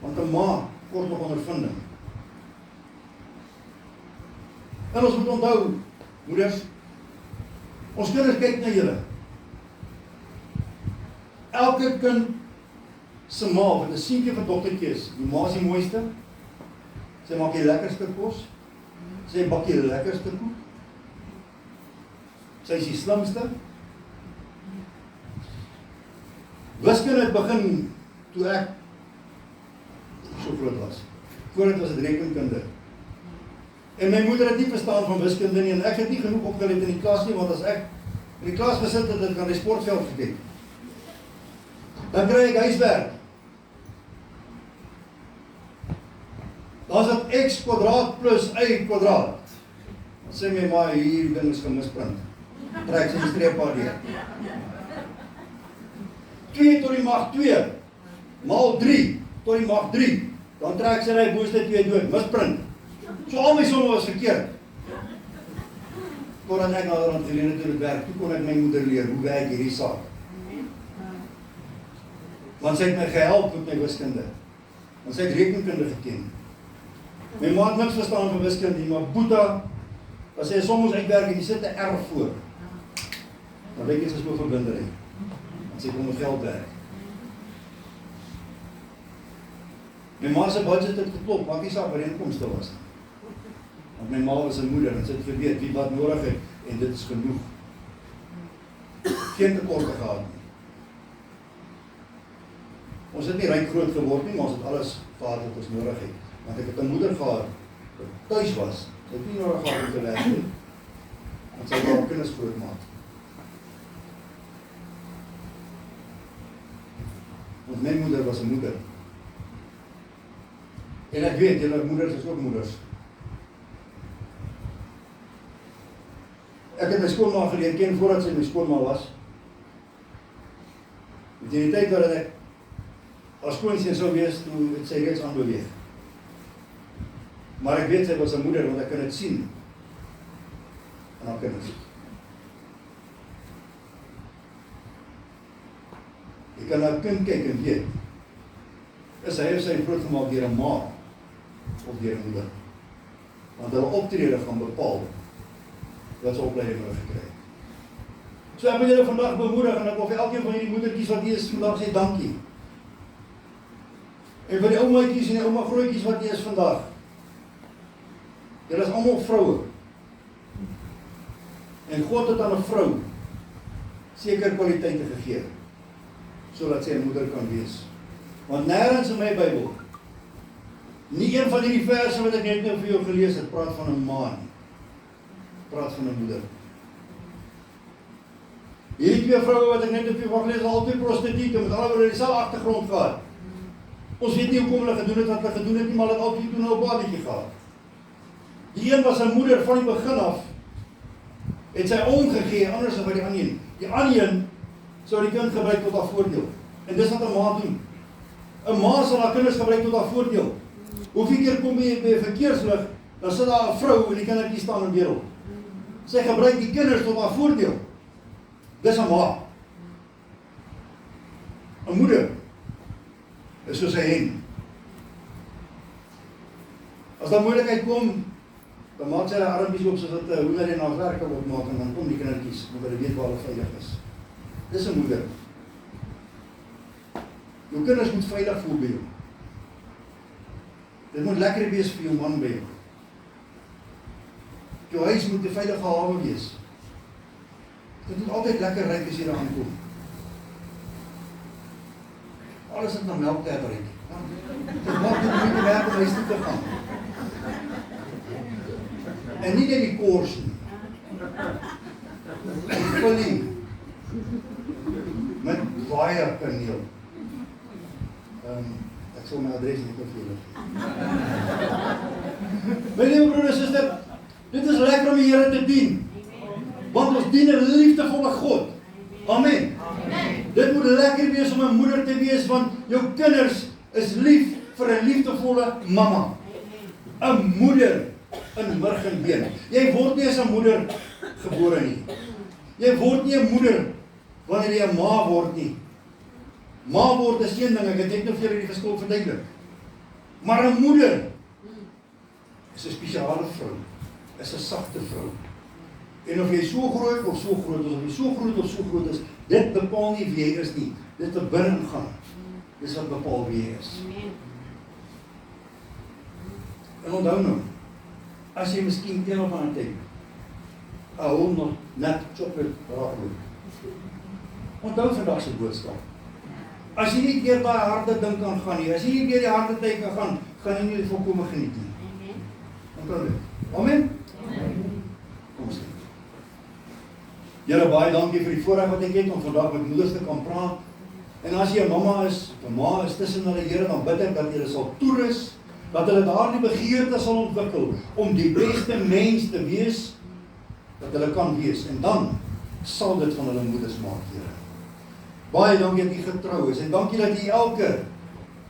Want 'n ma kort nog ondervinding. En ons moet onthou, moeders, ons kinders kyk na julle. Elke kind se ma, wat 'n seentjie van dogtertjie is, die ma is die mooiste. Sy maak die lekkerste kos. Sy bak die lekkerste koek. Sy is die slimste. Wiskunde het begin toe ek so groot was. Voordat was dit rekenkunde. En my moeder het nie verstaan van wiskunde nie, en ek het nie genoeg opgeleid in die klas nie, want as ek in die klas gesit het, dan kan die sportveld gekyk. Dan kry ek huiswerk. Dan is dit x kwadraat plus y kwadraat. Dan sê my ma, hier ding is gemisprint. Trek sy die streeppaar deur. 2 tot die mag 2, maal 3, tot die mag 3. Dan trek sy die boeste 2 dood, misprint. So al my somme was verkeerd. Totdat ek naderhand geleer toe dit werk, toe kon ek my moeder leer, hoe werk hierdie saak. Want sy het my gehelp met my wiskunde. Want sy het rekenkunde geken. My ma het niks verstaan van wiskunde nie, maar Boeta, as sy som moes uitwerk en die sit 'n R voor, dan weet jy sy is oorverbindery. Want sy kon met geld werk. My ma se budget het geklop, maak nie saak wat die inkomste was. Want my ma was 'n moeder en sy het geweet wie wat nodig het en dit is genoeg. Geen tekorte gehad nie. Ons het nie ryk groot geword nie, maar ons het alles gehad wat ons nodig het. Want ek het 'n moeder gehad wat tuis was. Sy het nie nodig gehad om te werk nie. Want sy wou kinders grootmaak. Want my moeder was 'n moeder. En ek weet, julle moeders is ook moeders. Ek het my skoonma geleer ken voordat sy my skoonma was. In die tyd wat ek as skoonseun sou wees, toe het sy reeds aanbeweeg. Maar ek weet sy was 'n moeder, want ek kan dit sien aan haar kinders. Jy kan na 'n kind kyk en weet, is hy of sy grootgemaak deur 'n ma of deur 'n moeder. Want hulle optrede gaan bepaal wat se opleiding hulle gekry het. So ek wil julle vandag bemoedig, en ek wil vir elkeen van hierdie moedertjies wat hier is vandag sê dankie. En vir die oumaatjies en die ouma grootjies wat hier is vandag. Julle is almal vroue. En God het aan 'n vrou seker kwaliteite gegee, sodat sy 'n moeder kan wees. Want nêrens in my Bybel, nie een van hierdie verse wat ek net nou vir jou gelees het, praat van 'n ma nie. Praat van 'n moeder. Hierdie twee vroue wat ek net op jou gelees het, albei prostituie, met alhoewel dieselfde agtergrond gehad. Ons weet nie hoekom hulle gedoen het wat hulle gedoen het nie, maar hulle het altyd toe nou 'n babatjie gehad. Die een was 'n moeder van die begin af, het sy omgegee, anders as by die ander een. Die ander een sou die kind gebruik tot haar voordeel. En dis wat 'n ma doen. 'n Ma sal haar kinders gebruik tot haar voordeel. Hoeveel keer kom jy by 'n verkeerslig, dan sit daar 'n vrou en die kindertjie staan in die wêreld. Sy gebruik die kinders tot haar voordeel. Dis 'n ma. 'n Moeder is soos 'n hen. As daar moeilikheid kom, dan maak sy haar armpies op soos wat hoender en haar werke opmaak, en dan kom die kindertjies, omdat hulle weet waar hulle veilig is. Dis 'n moeder. Jou kinders moet veilig voel by jou. Dit moet lekker wees vir jou man by jou. Jou huis moet 'n veilige hawe wees. Dit moet altyd lekker ryk as jy daar aankom. Alles het na melk te ryk. Dit maak dit moeite werd om huis toe te gaan. En nie net die kors nie. Die vulling. Met baie kaneel. Ek sal my adres nie vir julle gee. My liewe broer en suster, dit is lekker om die Here te dien. Want ons dien 'n liefdevolle God. Amen. Dit moet lekker wees om 'n moeder te wees, want jou kinders is lief vir 'n liefdevolle mamma. 'n Moeder in murg en been. Jy word nie as 'n moeder gebore nie. Jy word nie 'n moeder wanneer jy 'n ma word nie. Ma word is een ding, ek het net nou vir julle die verskil verduidelik. Maar 'n moeder is 'n spesiale vrou, is 'n sagte vrou. En of jy so groot of so groot is, of jy so groot of so groot is, dit bepaal nie wie jy is nie. Dit wat binne gaan. Dis wat bepaal wie jy is. En onthou nou, as jy miskien teen of ander tyd, 'n honderd net chocolate raakloop. Onthou vandag se boodskap. As jy nie deur daai harde ding kan gaan nie, as jy nie deur die harde tyd kan gaan, gaan jy nie die volkome geniet nie. Onthou dit. Amen? Kom ons sê. Here, baie dankie vir die voorreg wat ek het om vandag met moeders te kan praat. En as jy 'n mamma is, of 'n ma is tussen hulle, Here, dan bid ek dat hulle sal toerus, dat hulle daardie begeerte sal ontwikkel om die beste mens te wees wat hulle kan wees. En dan sal dit van hulle moeders maak, Here. Baie dankie dat U getrou is en dankie dat U elke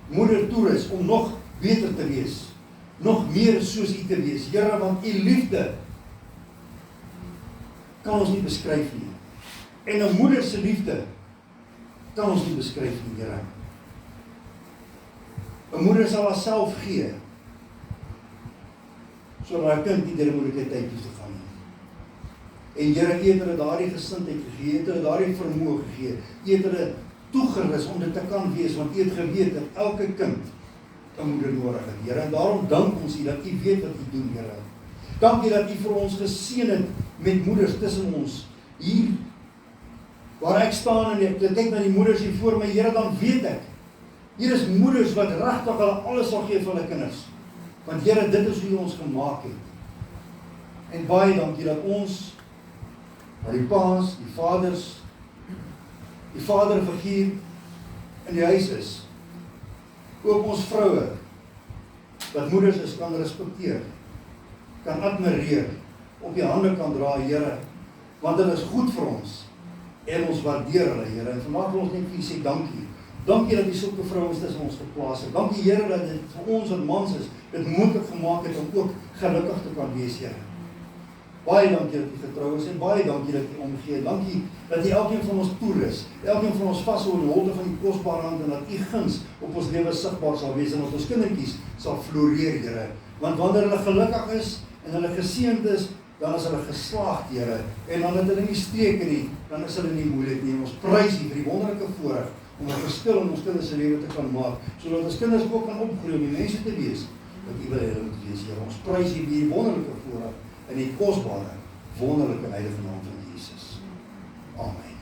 moeder toerus om nog beter te wees, nog meer soos U te wees, Here, want U liefde kan ons nie beskryf nie. En 'n moeder se liefde kan ons nie beskryf nie, Here. 'n Moeder sal haarself gee sodat haar kind nie deur 'n moeilike tyd hoef te gaan nie. En Here, U het hulle daardie gesindheid gegee, U het hulle daardie vermoë gegee, U het hulle toegerus om dit te kan wees, want U het geweet dat elke kind 'n moeder nodig het, Here. En daarom dank ons U dat U weet wat U doen, Here. Dankie dat U vir ons geseën het met moeders tussen ons. Hier, waar ek staan en ek kyk na die moeders hier voor my, Here, dan weet ek, hier is moeders wat regtig hulle alles sal gee vir hulle kinders. Want Here, dit is hoe U ons gemaak het. En baie dankie dat ons, die paas, die vaders, die vaderfiguur in die huis is. Ook ons vroue, wat moeders is, kan respekteer, kan admireer, op die hande kan dra, Here, want hulle is goed vir ons, en ons waardeer hulle, Here, en vandag wil ons net vir U sê dankie. Dankie dat U sulke vrouens tussen ons geplaas het. Dankie, Here, dat dit vir ons wat mans is, dit moontlik gemaak het om ook gelukkig te kan wees, Here. Baie dankie dat U getrou is en baie dankie dat U omgee. Dankie dat U elkeen van ons toerus, elkeen van ons vashou in die holde van die kosbare hand en dat U guns op ons lewe sigbaar sal wees en dat ons kindertjies sal floreer, Here. Want wanneer hulle gelukkig is en hulle geseënd is, dan is hulle geslaagd, Here. En dan het hulle nie streke nie, dan is hulle nie moeilik nie. Ons prys U vir die wonderlike voorreg om 'n verskil in ons kinders se lewe te kan maak, sodat ons kinders ook kan opgroei om die mense te wees wat U wil hê hulle moet wees, Here. Ons prys U vir die wonderlike voorreg in die kosbare, wonderlike heilige naam van Jesus. Amen.